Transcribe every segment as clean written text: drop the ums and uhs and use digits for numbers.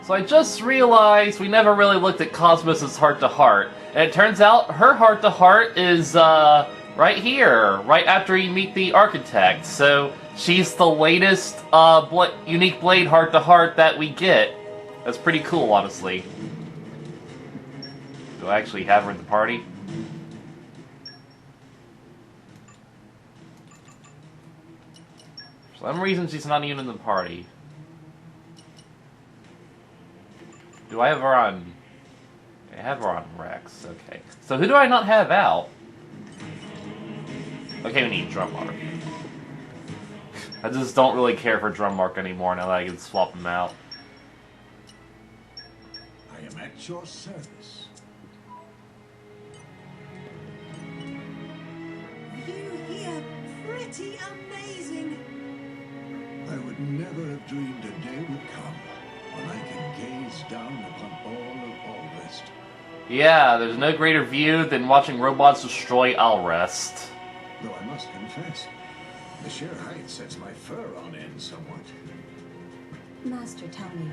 So I just realized we never really looked at KOS-MOS' heart-to-heart. And it turns out her heart-to-heart is, right here, right after you meet the architect. So she's the latest, unique blade heart-to-heart that we get. That's pretty cool, honestly. Do I actually have her in the party? For some reason, she's not even in the party. Do I have her on... I have her on Rex, okay. So who do I not have out? Okay, we need Drummark. I just don't really care for Drummark anymore now that I can swap him out. I am at your service. View here, pretty amazing. I would never have dreamed a day would come when I could gaze down upon all of Alrest. Yeah, there's no greater view than watching robots destroy Alrest. Though I must confess, the sheer height sets my fur on end somewhat. Master, tell me,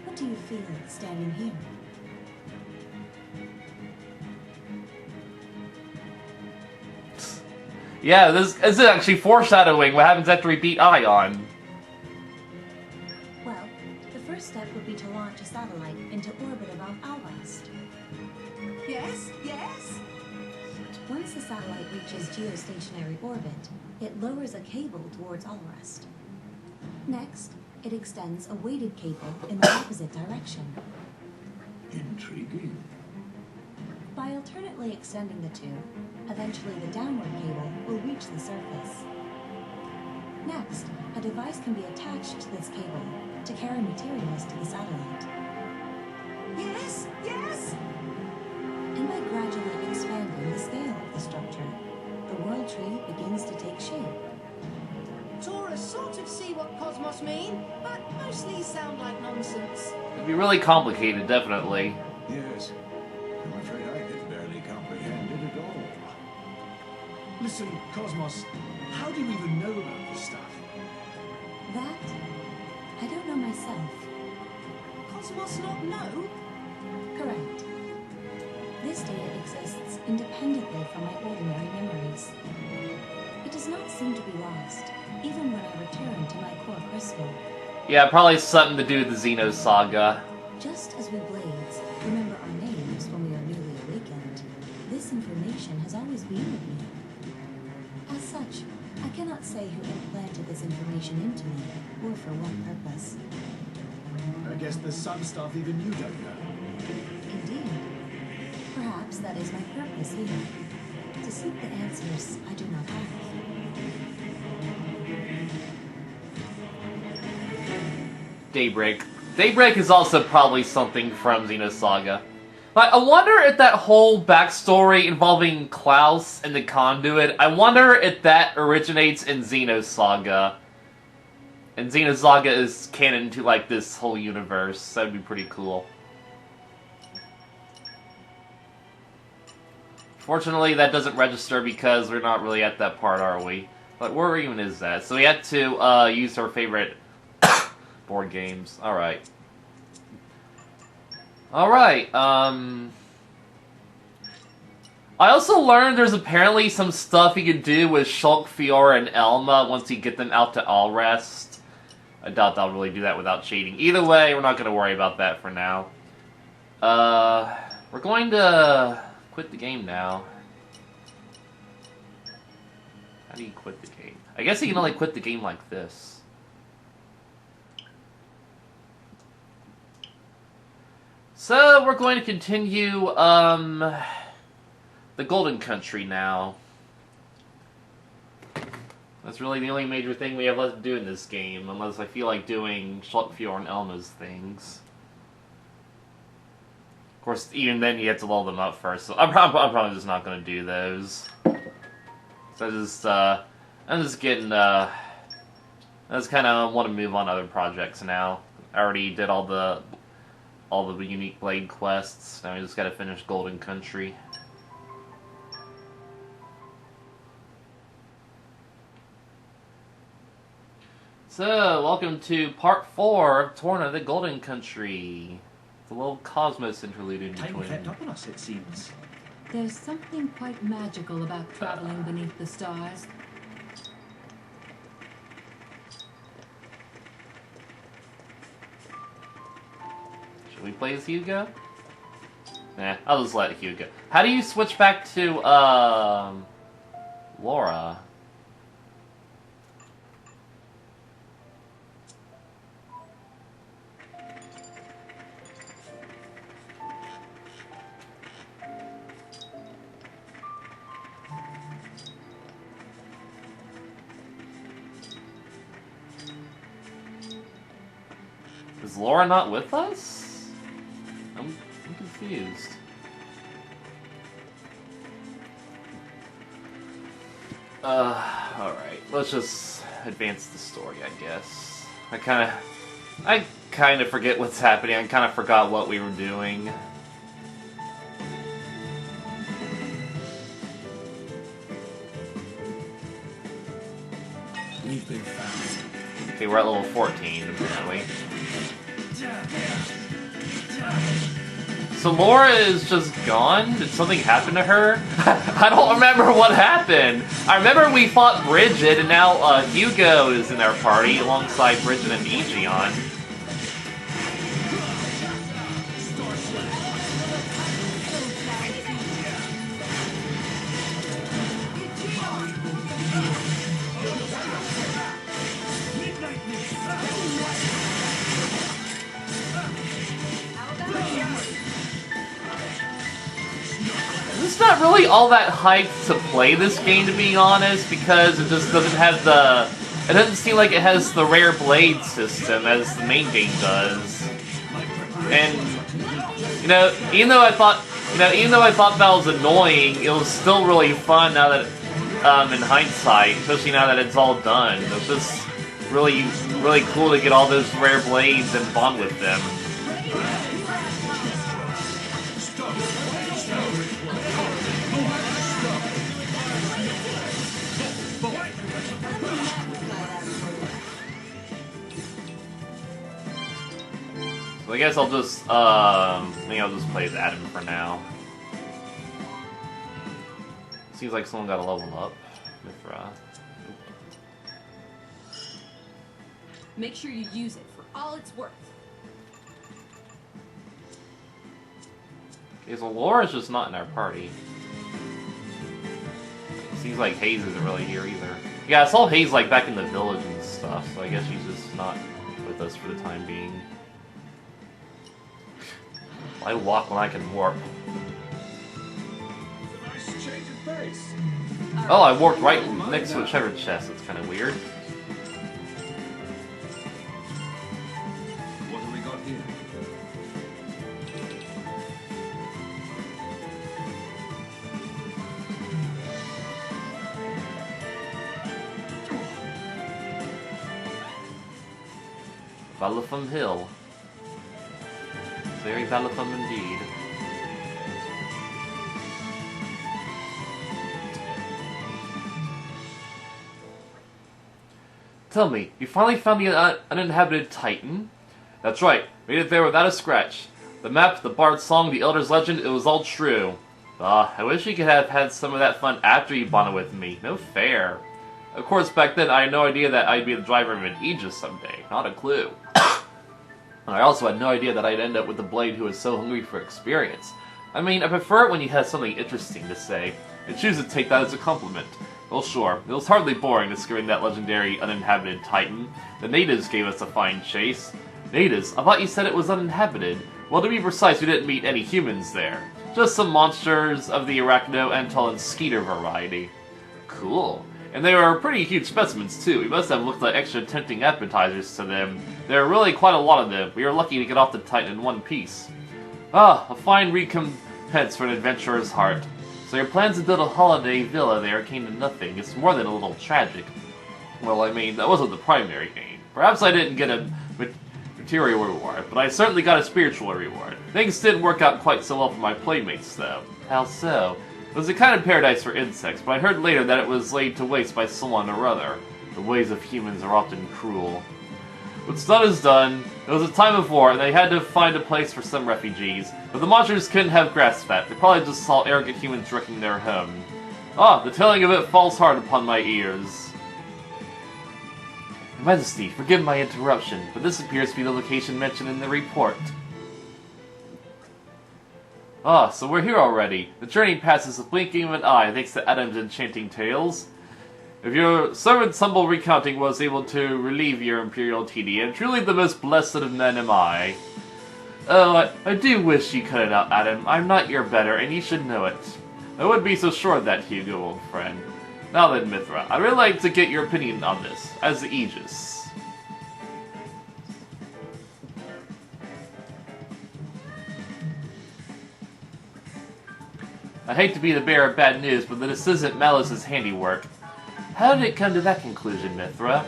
what do you feel standing here? Yeah, this is actually foreshadowing what happens after we beat Ion. Well, the first step would be to launch a satellite into orbit above Alrest. Yes, yes. Once the satellite reaches geostationary orbit, it lowers a cable towards Alrest. Next, it extends a weighted cable in the opposite direction. Intriguing. By alternately extending the two, eventually the downward cable will reach the surface. Next, a device can be attached to this cable to carry materials to the satellite. Yes, yes! And by gradually expanding the scale of the structure, the world tree begins to take shape. Torna sort of see what KOS-MOS mean, but mostly sound like nonsense. It'd be really complicated, definitely. Yes. I'm afraid I could barely comprehend it at all. Listen, KOS-MOS, how do you even know about this stuff? That, I don't know myself. KOS-MOS not know? Correct. This data exists independently from my ordinary memories. It does not seem to be lost, even when I return to my core crystal. Yeah, probably something to do with the Xeno saga. Just as we blades remember our names when we are newly awakened, this information has always been with me. As such, I cannot say who implanted this information into me, or for what purpose. I guess there's some stuff even you don't know. Indeed. Perhaps that is my purpose here. To seek the answers I do not have. Daybreak. Daybreak is also probably something from Xenosaga. Like, I wonder if that whole backstory involving Klaus and the Conduit, I wonder if that originates in Xenosaga. And Xenosaga is canon to, like, this whole universe. That would be pretty cool. Fortunately, that doesn't register because we're not really at that part, are we? But where even is that? So we had to use our favorite board games. Alright. Alright, I also learned there's apparently some stuff you can do with Shulk, Fiora, and Elma once you get them out to Alrest. I doubt they'll really do that without cheating. Either way, we're not going to worry about that for now. We're going to quit the game now. How do you quit the game? I guess you can only quit the game like this. So, we're going to continue, the Golden Country now. That's really the only major thing we have left to do in this game, unless I feel like doing Shulk, Fiora, and Elma's things. Of course, even then you have to level them up first, so I'm probably just not going to do those. So I'm just getting, I just kind of want to move on to other projects now. I already did all the unique blade quests. Now we just gotta finish Golden Country. So, welcome to part 4 of Torna, the Golden Country. The little KOS-MOS interlude in Time between. crept up on us, it seems. There's something quite magical about traveling beneath the stars. Should we play as Hugo? Nah, I'll just let Hugo. How do you switch back to, Laura? Is Laura not with us? I'm confused. Alright. Let's just advance the story, I guess. I kinda forget what's happening. I kinda forgot what we were doing. We've been found. Okay, we're at level 14, apparently. So Laura is just gone? Did something happen to her? I don't remember what happened. I remember we fought Bridget, and now Hugo is in our party alongside Bridget and Aegeon. It's not really all that hyped to play this game, to be honest, because it just doesn't have the... It doesn't seem like it has the rare blade system as the main game does. And, you know, even though I thought that was annoying, it was still really fun now that, in hindsight, especially now that it's all done. It was just really cool to get all those rare blades and bond with them. So I guess I'll just, maybe I'll just play as Adam for now. Seems like someone got a level up. Mithra. Make sure you use it for all it's worth. Okay, so Laura's just not in our party. Seems like Hayes isn't really here either. Yeah, I saw Hayes like back in the village and stuff, so I guess she's just not with us for the time being. I walk when I can warp. Nice change of pace. Oh, I warped right next to a treasure chest. That's kind of weird. What have we got here? Valifum Hill. Very Valifum indeed. Tell me, you finally found the uninhabited Titan? That's right, made it there without a scratch. The map, the bard's song, the elder's legend, it was all true. Ah, I wish you could have had some of that fun after you bonded with me. No fair. Of course, back then I had no idea that I'd be the driver of an Aegis someday. Not a clue. I also had no idea that I'd end up with the blade who was so hungry for experience. I mean, I prefer it when you have something interesting to say, and choose to take that as a compliment. Well, sure, it was hardly boring discovering that legendary uninhabited Titan. The natives gave us a fine chase. Natives? I thought you said it was uninhabited. Well, to be precise, we didn't meet any humans there. Just some monsters of the Arachno, Antal, and Skeeter variety. Cool. And they were pretty huge specimens, too. We must have looked like extra tempting appetizers to them. There were really quite a lot of them. We were lucky to get off the Titan in one piece. Ah, a fine recompense for an adventurer's heart. So your plans to build a holiday villa there came to nothing. It's more than a little tragic. Well, I mean, that wasn't the primary aim. Perhaps I didn't get a material reward, but I certainly got a spiritual reward. Things didn't work out quite so well for my playmates, though. How so? It was a kind of paradise for insects, but I heard later that it was laid to waste by someone or other. The ways of humans are often cruel. What's done is done. It was a time of war, and they had to find a place for some refugees. But the monsters couldn't have grasped that. They probably just saw arrogant humans wrecking their home. Ah, the telling of it falls hard upon my ears. Your Majesty, forgive my interruption, but this appears to be the location mentioned in the report. Ah, so we're here already. The journey passes the blinking of an eye thanks to Adam's enchanting tales. If your servant's humble recounting was able to relieve your imperial tedium, truly the most blessed of men am I. Oh, I do wish you cut it out, Adam. I'm not your better, and you should know it. I wouldn't be so sure of that, Hugo, old friend. Now then, Mithra, I'd really like to get your opinion on this, as the Aegis. I hate to be the bearer of bad news, but this isn't Malice's handiwork. How did it come to that conclusion, Mithra?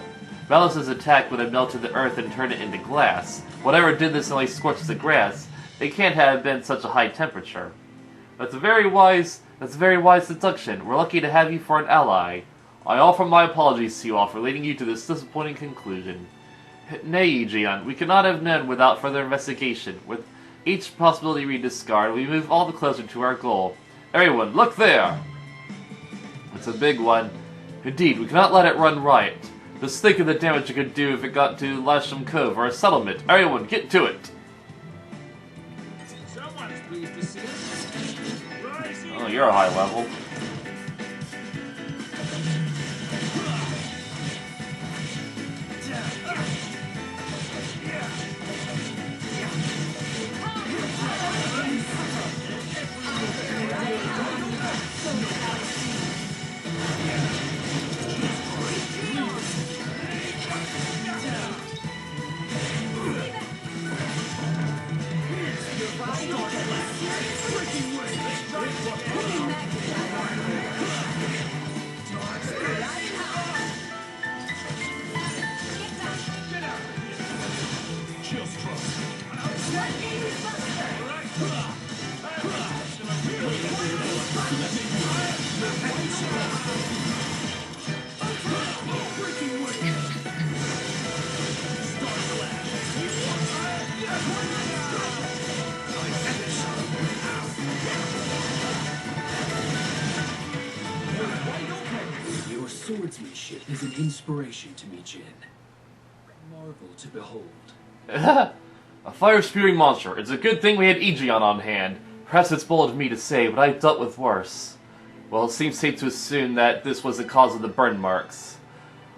Malice's attack would have melted the earth and turned it into glass. Whatever did this only scorched the grass. It can't have been such a high temperature. That's a very wise deduction. We're lucky to have you for an ally. I offer my apologies to you all for leading you to this disappointing conclusion. Nay, Aegeon, we could not have known without further investigation. With each possibility we discard, we move all the closer to our goal. Everyone, look there! It's a big one. Indeed, we cannot let it run riot. Just think of the damage it could do if it got to Lasham Cove or a settlement. Everyone, get to it! Someone's pleased to see us. Rising. Oh, you're a high level. Your swordsmanship is an inspiration to me, Jin. Marvel to behold. A fire-spewing monster. It's a good thing we had Aegeon on hand. Perhaps it's bold of me to say, but I've dealt with worse. Well, it seems safe to assume that this was the cause of the burn marks.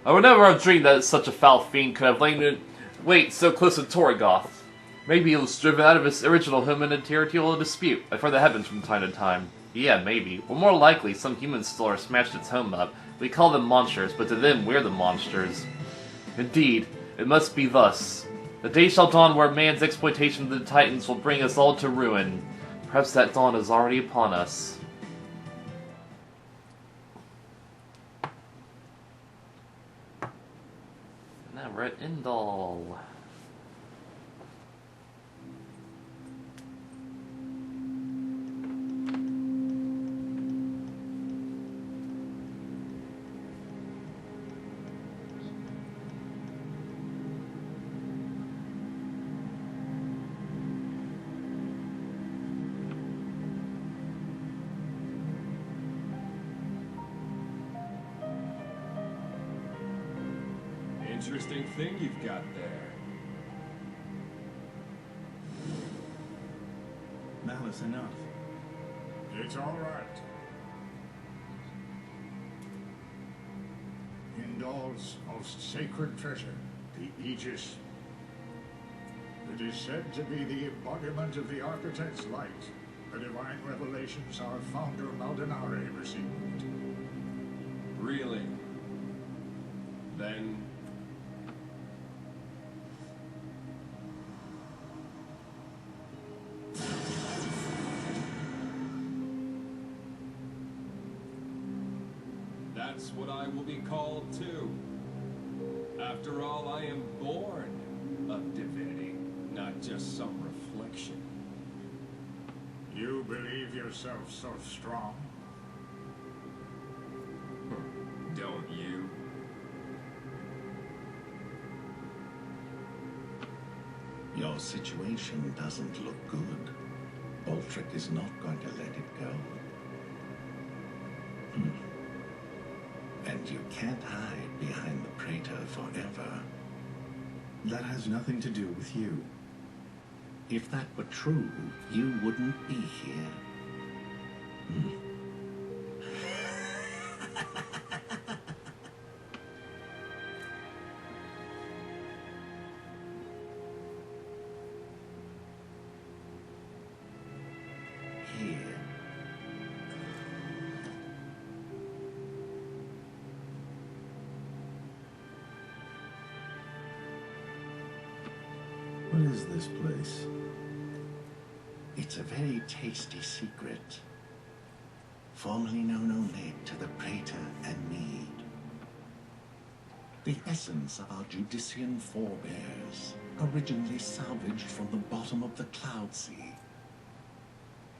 I would never have dreamed that such a foul fiend could have lain in wait so close to Torgoth. Maybe it was driven out of its original home in a territorial dispute, like for the heavens from time to time. Yeah, maybe. Or more likely, some human still smashed its home up. We call them monsters, but to them, we're the monsters. Indeed, it must be thus. The day shall dawn where man's exploitation of the Titans will bring us all to ruin. Perhaps that dawn is already upon us. Now we're at Indal. Interesting thing you've got there. Malice enough. It's all right. Indal's most sacred treasure, the Aegis. It is said to be the embodiment of the Architect's light, the divine revelations our founder Maldonare received. Really? Then... that's what I will be called too. After all, I am born of divinity, not just some reflection. You believe yourself so strong? Don't you? Your situation doesn't look good. Ultric is not going to let it go. And you can't hide behind the Praetor forever. That has nothing to do with you. If that were true, you wouldn't be here. Here. What is this place? It's a very tasty secret, formerly known only to the Praetor and me. The essence of our Judician forebears, originally salvaged from the bottom of the Cloud Sea.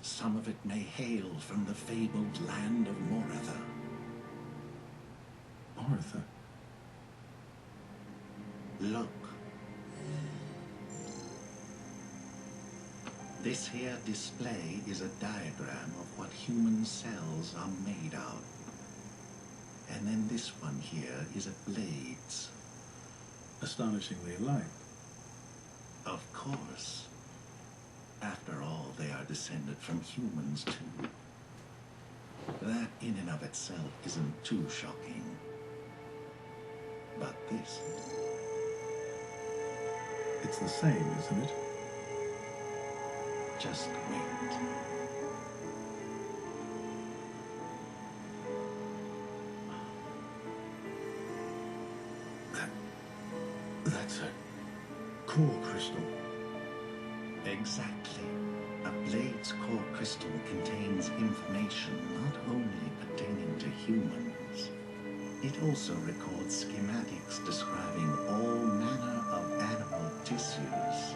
Some of it may hail from the fabled land of Moratha. Martha. Look. This here display is a diagram of what human cells are made of. And then this one here is a blades. Astonishingly alike. Of course. After all, they are descended from humans too. That in and of itself isn't too shocking. But this... It's the same, isn't it? Just wait. That's a core crystal. Exactly. A blade's core crystal contains information not only pertaining to humans. It also records schematics describing all manner of animal tissues.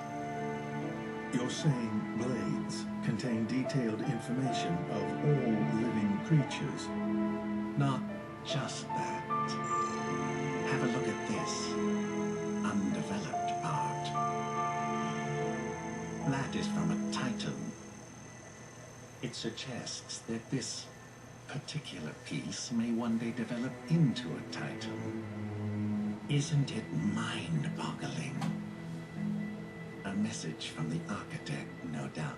You're saying blades contain detailed information of all living creatures? Not just that. Have a look at this undeveloped part. That is from a Titan. It suggests that this particular piece may one day develop into a Titan. Isn't it mind-boggling? A message from the architect, no doubt.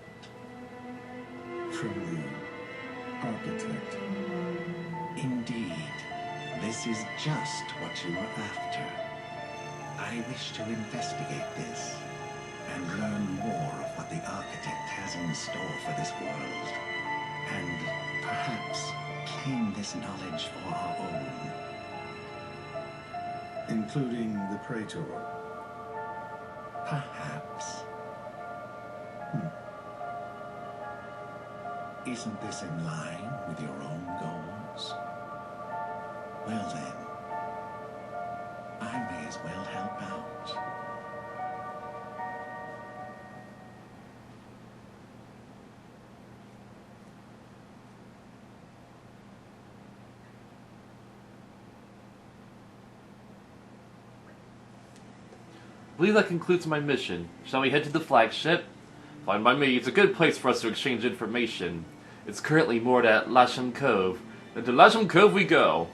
From the architect. Indeed. This is just what you were after. I wish to investigate this and learn more of what the architect has in store for this world, and perhaps claim this knowledge for our own. Including the Praetor? Perhaps. Isn't this in line with your own goals? Well then, I may as well help out. I believe that concludes my mission. Shall we head to the flagship? Fine by me, it's a good place for us to exchange information. It's currently moored at Lasham Cove. Then to Lasham Cove we go.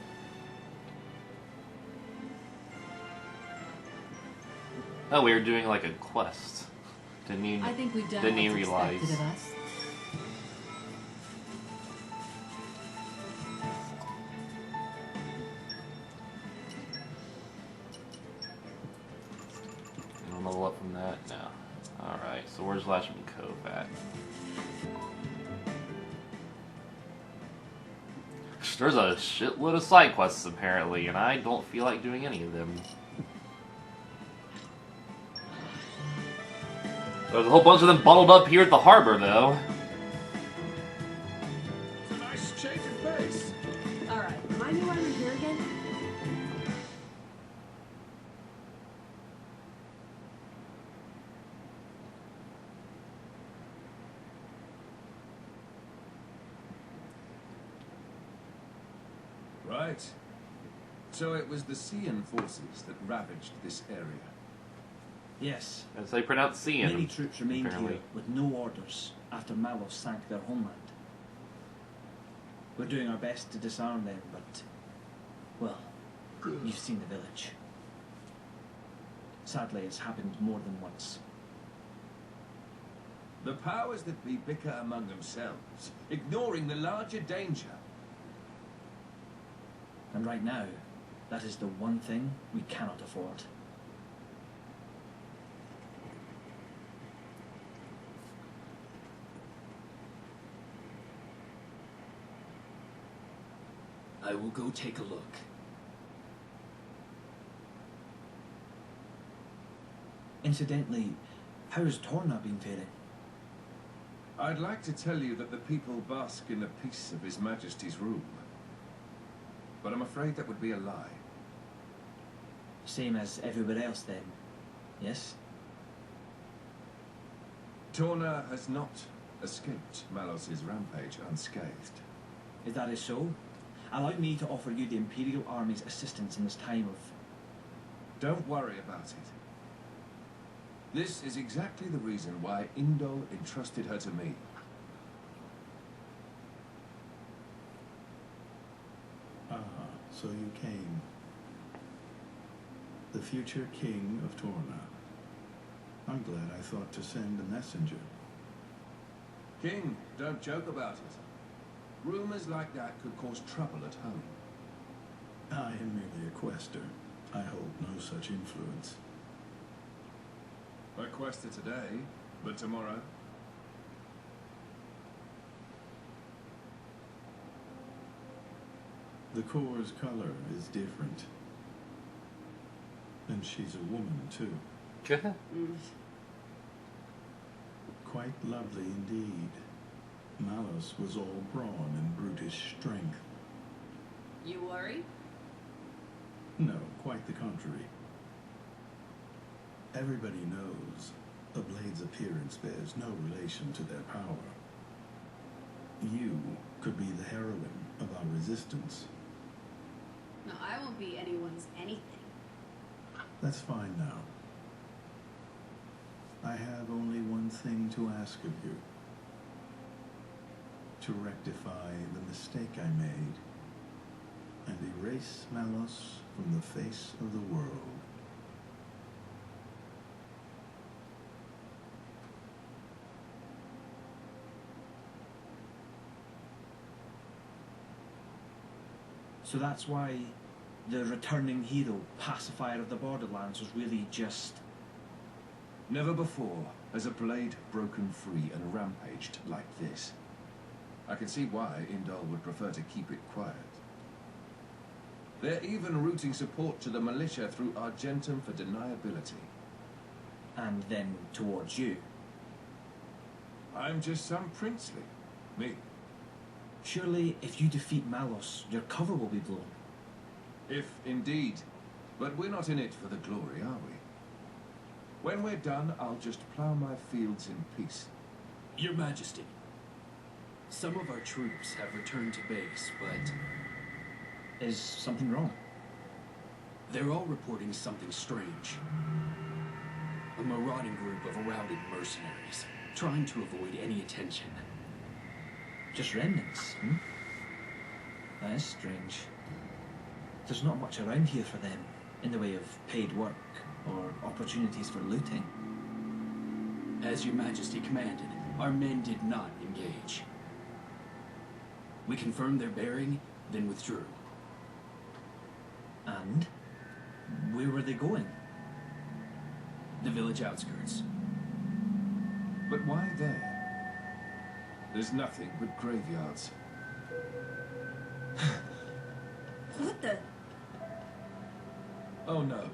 Oh, we were doing like a quest. I think we've done didn't even what's realize. expected of us. I'll level up from that? No. Alright, so where's Lasham Cove at? There's a shitload of side quests apparently, and I don't feel like doing any of them. There's a whole bunch of them bottled up here at the harbor, though. It's a nice change of pace. Alright, remind me why we're here again? Right. So it was the Cian forces that ravaged this area. Yes. As they pronounce Cian. Many troops remained apparently. here with no orders after Malos sank their homeland. We're doing our best to disarm them, but... well, you've seen the village. Sadly, it's happened more than once. The powers that be bicker among themselves, ignoring the larger danger. And right now, that is the one thing we cannot afford. I will go take a look. Incidentally, how's Torna been faring? I'd like to tell you that the people bask in the peace of His Majesty's rule. But I'm afraid that would be a lie. Same as everywhere else then, yes? Torna has not escaped Malos's rampage unscathed. If that is so, allow me to offer you the Imperial Army's assistance in this time of... Don't worry about it. This is exactly the reason why Indol entrusted her to me. Ah, so you came. The future king of Torna. I'm glad I thought to send a messenger. King, don't joke about it. Rumors like that could cause trouble at home. I am merely a quester. I hold no such influence. I quested today, but tomorrow? The core's color is different. And she's a woman, too. Quite lovely indeed. Malos was all brawn and brutish strength. You worry? No, quite the contrary. Everybody knows a blade's appearance bears no relation to their power. You could be the heroine of our resistance. No, I won't be anyone's anything. That's fine now. I have only one thing to ask of you. To rectify the mistake I made and erase Malos from the face of the world. So that's why the returning hero, pacifier of the borderlands, was really just... Never before has a blade broken free and rampaged like this. I can see why Indol would prefer to keep it quiet. They're even routing support to the militia through Argentum for deniability. And then towards you. I'm just some princely. Me. Surely, if you defeat Malos, your cover will be blown. If indeed. But we're not in it for the glory, are we? When we're done, I'll just plough my fields in peace. Your Majesty, some of our troops have returned to base, but... Is something wrong? They're all reporting something strange. A marauding group of routed mercenaries, trying to avoid any attention. Just remnants, hmm? That is strange. There's not much around here for them, in the way of paid work or opportunities for looting. As Your Majesty commanded, our men did not engage. We confirmed their bearing, then withdrew. And? Where were they going? The village outskirts. But why there? There's nothing but graveyards. What the? Oh no.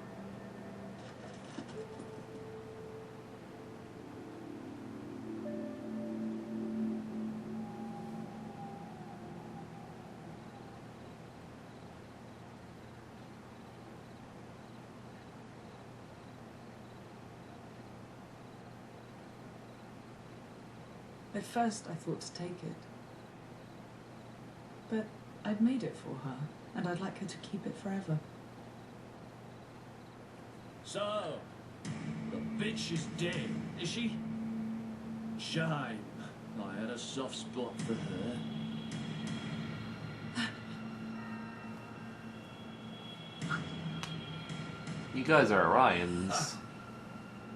At first I thought to take it. But I'd made it for her, and I'd like her to keep it forever. So, the bitch is dead, is she? Shame. I had a soft spot for her. You guys are Orions.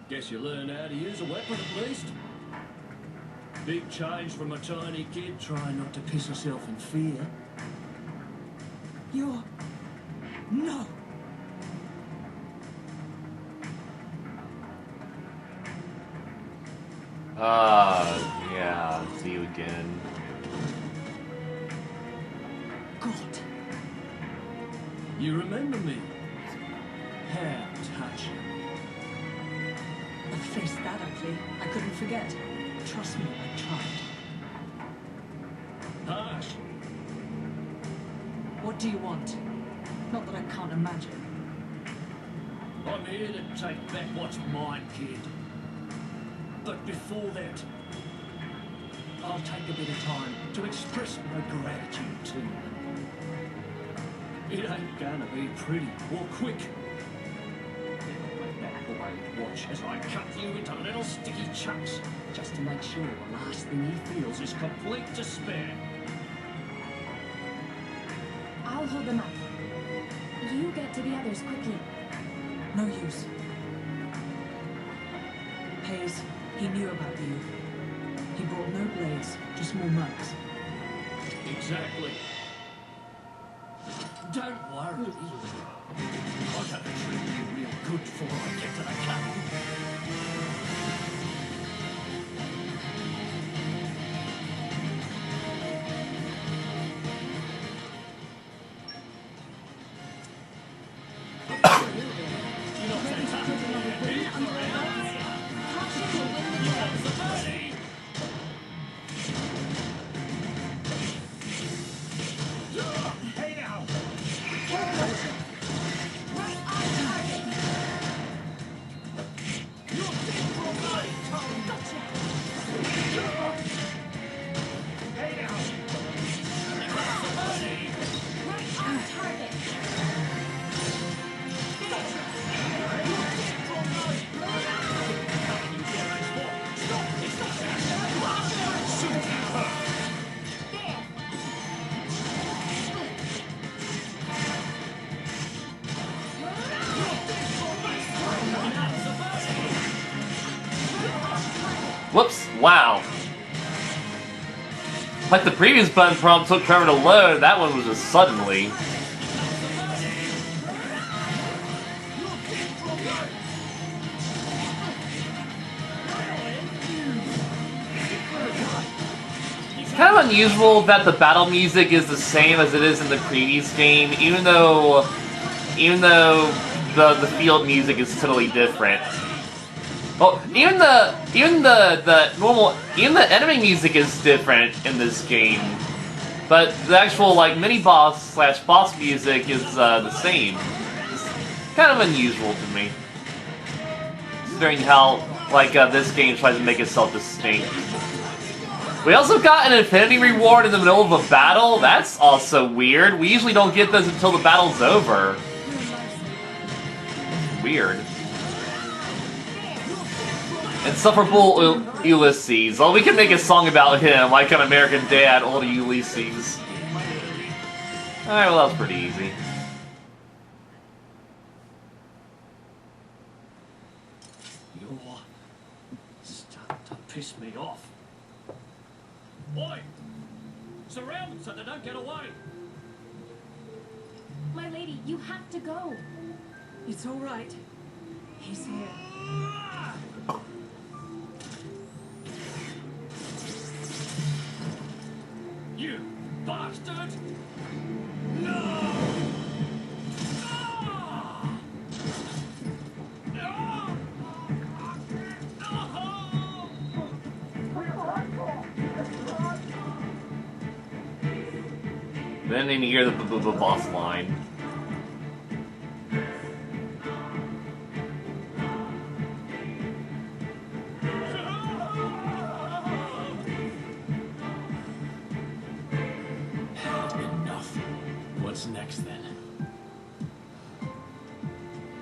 Guess you learned how to use a weapon at least. Big change from a tiny kid trying not to piss herself in fear. You're... No! Yeah, see you again. God. You remember me? How touching. I faced that ugly. I couldn't forget. Trust me, I tried. Harsh. What do you want? Not that I can't imagine. I'm here to take back what's mine, kid. But before that, I'll take a bit of time to express my gratitude to you. It ain't gonna be pretty or quick. Let that boy watch as I cut you into little sticky chunks, just to make sure the last thing he feels is complete despair. I'll hold them up. You get to the others quickly. No use. Hayes, he knew about you. He brought no blades, just more mugs. Exactly. Don't worry. I'm gonna treat you real good before I get to the cabin. Whoops! Wow. Like the previous button prompt took forever to load, that one was just suddenly. It's kind of unusual that the battle music is the same as it is in the previous game, even though the field music is totally different. Well, even the enemy music is different in this game, but the actual like mini boss / boss music is the same. It's kind of unusual to me, considering how like this game tries to make itself distinct. We also got an infinity reward in the middle of a battle. That's also weird. We usually don't get those until the battle's over. Weird. Insufferable Ulysses. Well, we can make a song about him, like an American Dad, old Ulysses. Alright, well, that was pretty easy. You're starting to piss me off. Oi! Surround them so they don't get away! My lady, you have to go. It's all right. He's here. You bastard! No! Then you hear the boss line. Enough. What's next then?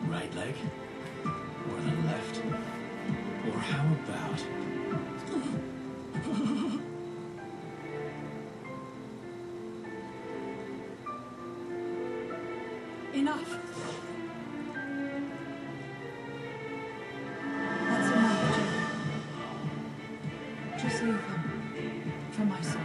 Right leg? Or the left? sweetheart. Enough. That's enough, Jim. Just leave him. For my sake.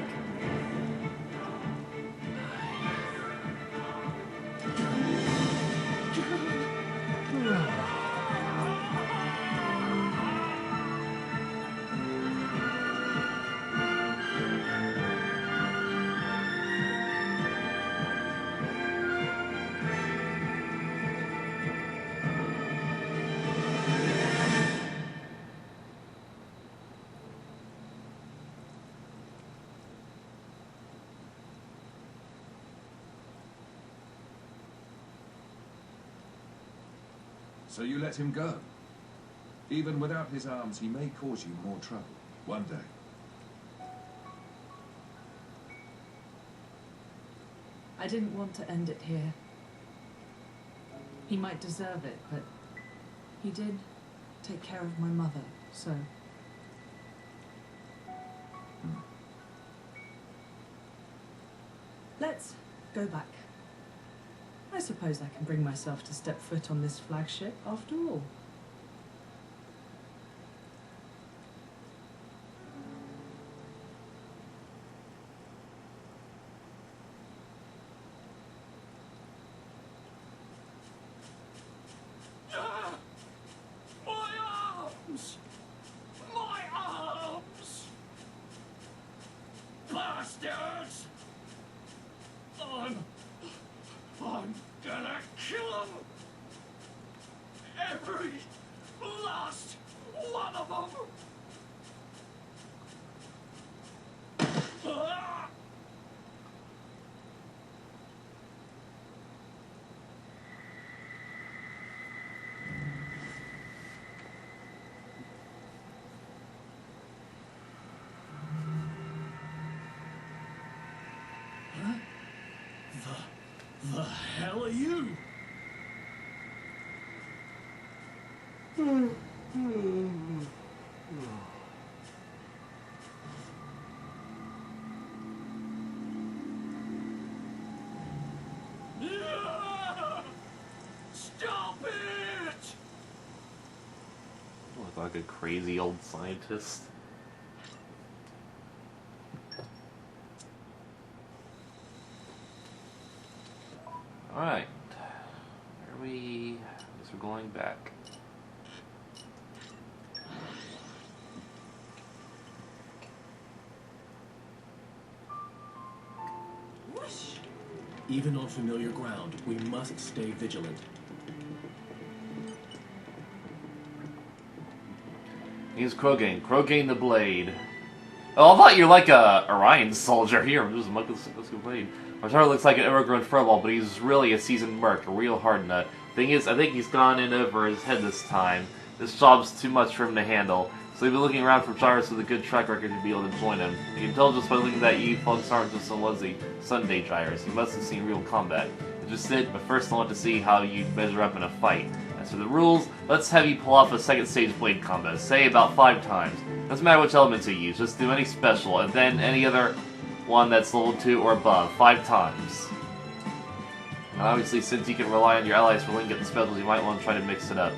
So you let him go? Even without his arms, he may cause you more trouble. One day. I didn't want to end it here. He might deserve it, but he did take care of my mother, so... Let's go back. I suppose I can bring myself to step foot on this flagship, after all. My arms! My arms! Bastards! I'm gonna kill them! Every last one of them! Ah! The hell are you? Stop it! Look like a crazy old scientist. Alright. Are we... I guess we're going back. Even on familiar ground, we must stay vigilant. He's Krogan. Krogan the Blade. Oh, I thought you're like a Orion soldier here. This is Muckus Blade. My target looks like an overgrown furball, but he's really a seasoned merc, a real hard nut. Thing is, I think he's gone in over his head this time. This job's too much for him to handle, so he'll be looking around for gyros with a good track record to be able to join him. You can tell just by looking at that E-Fog Sergeant of some Leslie Sunday gyros. He must have seen real combat. Just it, but first I want to see how you measure up in a fight. As for the rules, let's have you pull off a second stage blade combat, say about 5 times. Doesn't matter which elements you use, just do any special, and then any other one that's level 2 or above, 5 times. And obviously, since you can rely on your allies for linking up the specials, you might want to try to mix it up.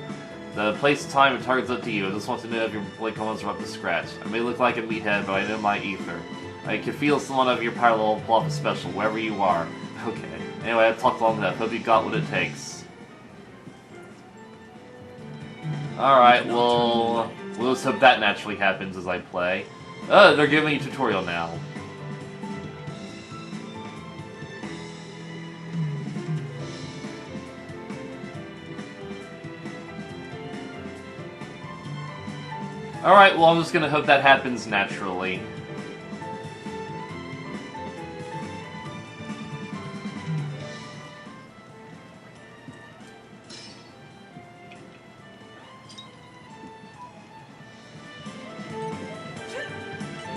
The place, time, and target's up to you. I just want to know if your blade combos are up to scratch. I may look like a meathead, but I know my ether. I can feel someone of your power level pull off a special, wherever you are. Okay. Anyway, I've talked long enough. Hope you got what it takes. Alright, well, we'll just hope that naturally happens as I play. Oh, they're giving me a tutorial now. Alright, well, I'm just gonna hope that happens naturally.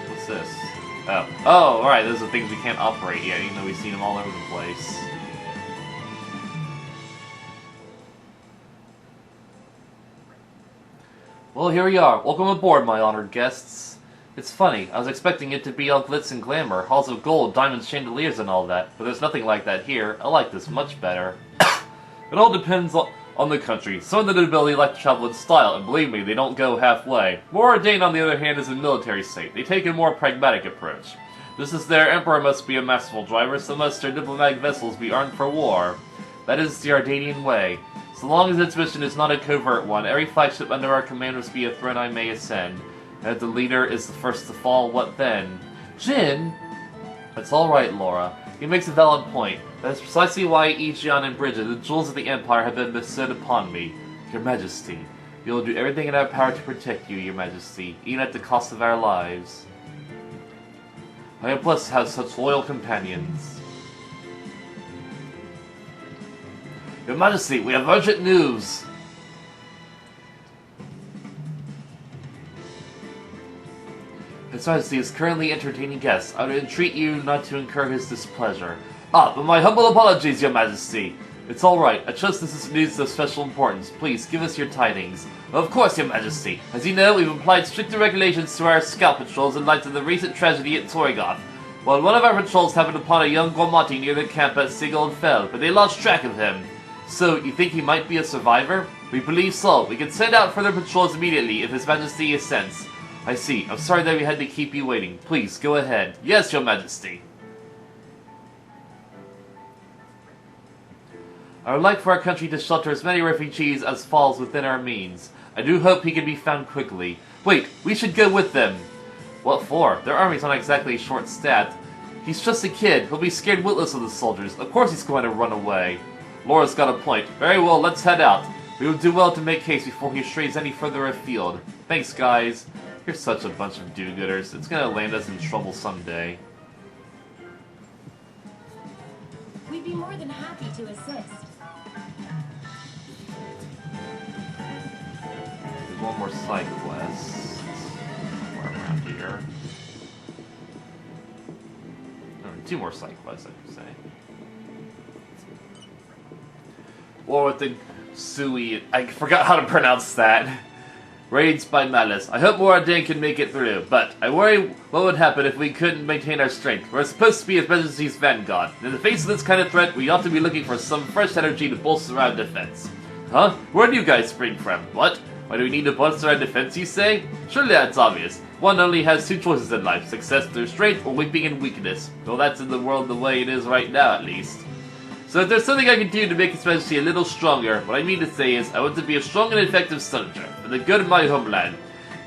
What's this? Oh. Oh, alright, those are things we can't operate yet, even though we've seen them all over the place. Well, here we are. Welcome aboard, my honored guests. It's funny, I was expecting it to be all glitz and glamour, halls of gold, diamonds, chandeliers, and all that, but there's nothing like that here. I like this much better. It all depends on the country. Some of the nobility like to travel in style, and believe me, they don't go halfway. Moradane, on the other hand, is a military state. They take a more pragmatic approach. Just as their emperor must be a masterful driver, so must their diplomatic vessels be armed for war. That is the Ardanian way. So long as its mission is not a covert one, every flagship under our command must be a throne I may ascend. And if the leader is the first to fall, what then? Jin? It's alright, Laura. He makes a valid point. That is precisely why Ichion and Bridget, the jewels of the Empire, have been bestowed upon me. Your Majesty. We will do everything in our power to protect you, Your Majesty, even at the cost of our lives. I am blessed to have such loyal companions. Your Majesty, we have urgent news! His Majesty is currently entertaining guests. I would entreat you not to incur his displeasure. Ah, but my humble apologies, Your Majesty. It's alright. I trust this is news of special importance. Please, give us your tidings. Of course, Your Majesty. As you know, we've applied stricter regulations to our scout patrols in light of the recent tragedy at Torrigoth. While one of our patrols happened upon a young Gormati near the camp at Sigurd Fell, but they lost track of him. So, you think he might be a survivor? We believe so. We can send out further patrols immediately if His Majesty assents. I see. I'm sorry that we had to keep you waiting. Please, go ahead. Yes, Your Majesty. I would like for our country to shelter as many refugees as falls within our means. I do hope he can be found quickly. Wait, we should go with them. What for? Their army's not exactly short-staffed. He's just a kid. He'll be scared witless of the soldiers. Of course he's going to run away. Laura's got a point. Very well, let's head out. We will do well to make haste before he strays any further afield. Thanks, guys. You're such a bunch of do-gooders. It's gonna land us in trouble someday. We'd be more than happy to assist. There's one more side quest. Somewhere around here. No, two more side quests, I should say. War with the Sui. I forgot how to pronounce that. Raids by Malice. I hope Moradane can make it through, but I worry what would happen if we couldn't maintain our strength. We're supposed to be His Majesty's vanguard. In the face of this kind of threat, we ought to be looking for some fresh energy to bolster our defense. Huh? Where do you guys spring from? What? Why do we need to bolster our defense, you say? Surely that's obvious. One only has two choices in life, success through strength or weeping in weakness. Well, that's in the world the way it is right now, at least. So if there's something I can do to make His Majesty a little stronger, what I mean to say is, I want to be a strong and effective soldier, for the good of my homeland.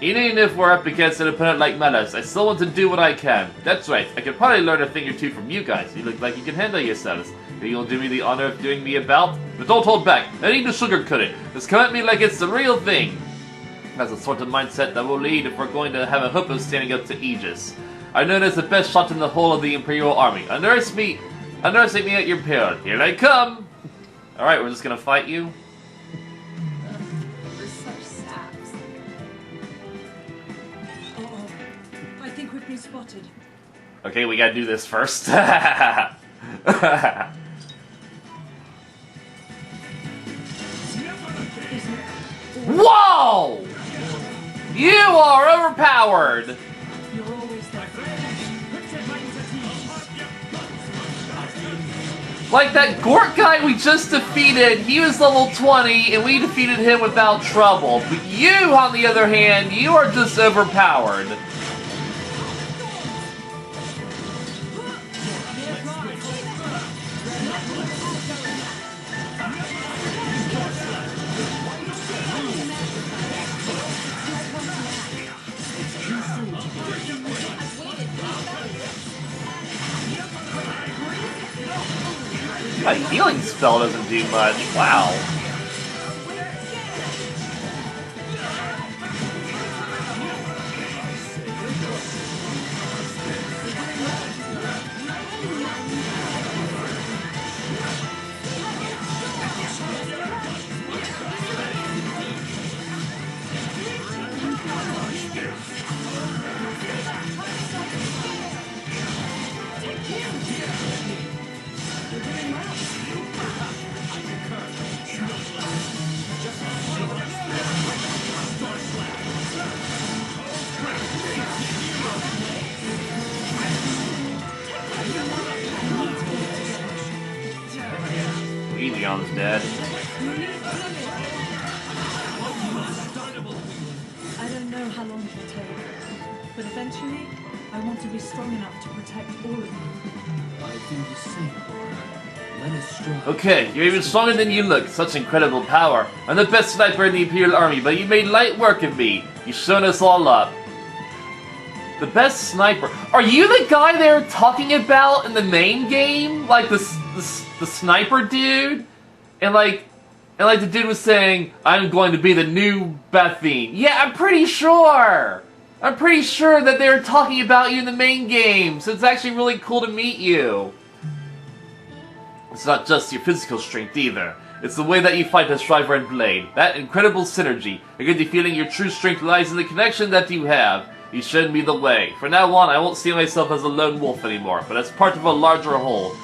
Even if we're up against an opponent like Melas, I still want to do what I can. That's right, I could probably learn a thing or two from you guys. You look like you can handle yourselves. Think you'll do me the honor of doing me a bout? But don't hold back, I need to sugarcoat it. Just come at me like it's the real thing. That's the sort of mindset that will lead if we're going to have a hope of standing up to Aegis. I'm known as the best shot in the whole of the Imperial Army. Underestimate me at your peril. Here I come! Alright, we're just gonna fight you. We're such saps. Uh-oh. I think we've been spotted. Okay, we gotta do this first. Whoa! You are overpowered! You're always there. Like that Gort guy we just defeated, he was level 20 and we defeated him without trouble. But you, on the other hand, you are just overpowered. My healing spell doesn't do much. Wow. sounds dead. I don't know how long it will take, but eventually, I want to be strong enough to protect all of you. I feel the same, Torna. Let us strive. Okay, you're even stronger than you look. Such incredible power. I'm the best sniper in the Imperial Army, but you made light work of me. You've shown us all up. The best sniper. Are you the guy they were talking about in the main game? Like the sniper dude? And like the dude was saying, I'm going to be the new Bethine. Yeah, I'm pretty sure. I'm pretty sure that they were talking about you in the main game. So it's actually really cool to meet you. It's not just your physical strength either. It's the way that you fight as Striver and Blade. That incredible synergy. I get the feeling your true strength lies in the connection that you have. You showed me the way. From now on, I won't see myself as a lone wolf anymore, but as part of a larger whole.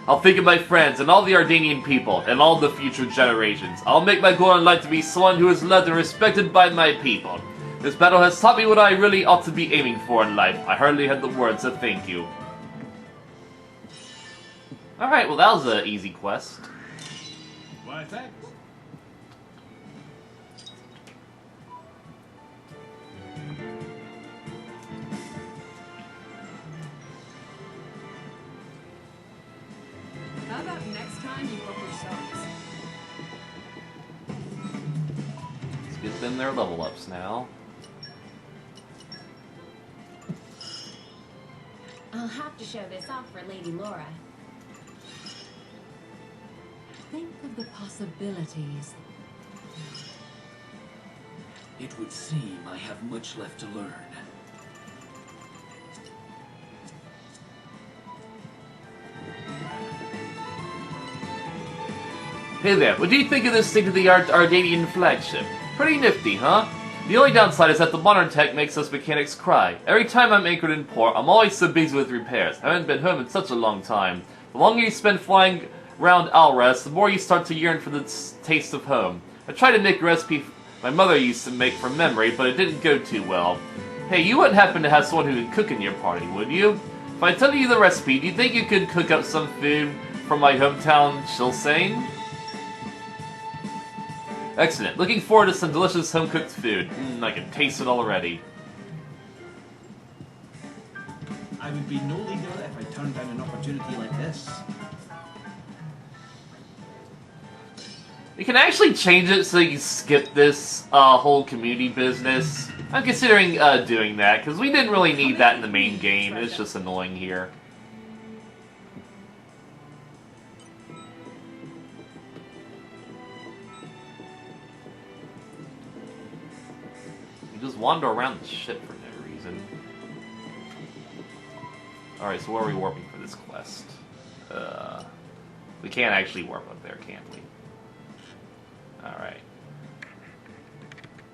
I'll think of my friends and all the Ardanian people and all the future generations. I'll make my goal in life to be someone who is loved and respected by my people. This battle has taught me what I really ought to be aiming for in life. I hardly had the words to thank you. Alright, well that was an easy quest. Why, thanks. How about next time you book yourselves? Let's get them their level ups now. I'll have to show this off for Lady Laura. Think of the possibilities. It would seem I have much left to learn. Hey there, what do you think of this state-of-the-art Ardanian flagship? Pretty nifty, huh? The only downside is that the modern tech makes us mechanics cry. Every time I'm anchored in port, I'm always so busy with repairs. I haven't been home in such a long time. The longer you spend flying around Alres, the more you start to yearn for the taste of home. I tried to make a recipe my mother used to make from memory, but it didn't go too well. Hey, you wouldn't happen to have someone who could cook in your party, would you? If I tell you the recipe, do you think you could cook up some food from my hometown, Shilsane? Excellent. Looking forward to some delicious home-cooked food. I can taste it already. I would be no leader if I turned down an opportunity like this. You can actually change it so you skip this whole community business. I'm considering doing that, because we didn't really need that in the main game. It's just annoying here. You just wander around the ship for no reason. Alright, so where are we warping for this quest? We can't actually warp up there, can we? Alright.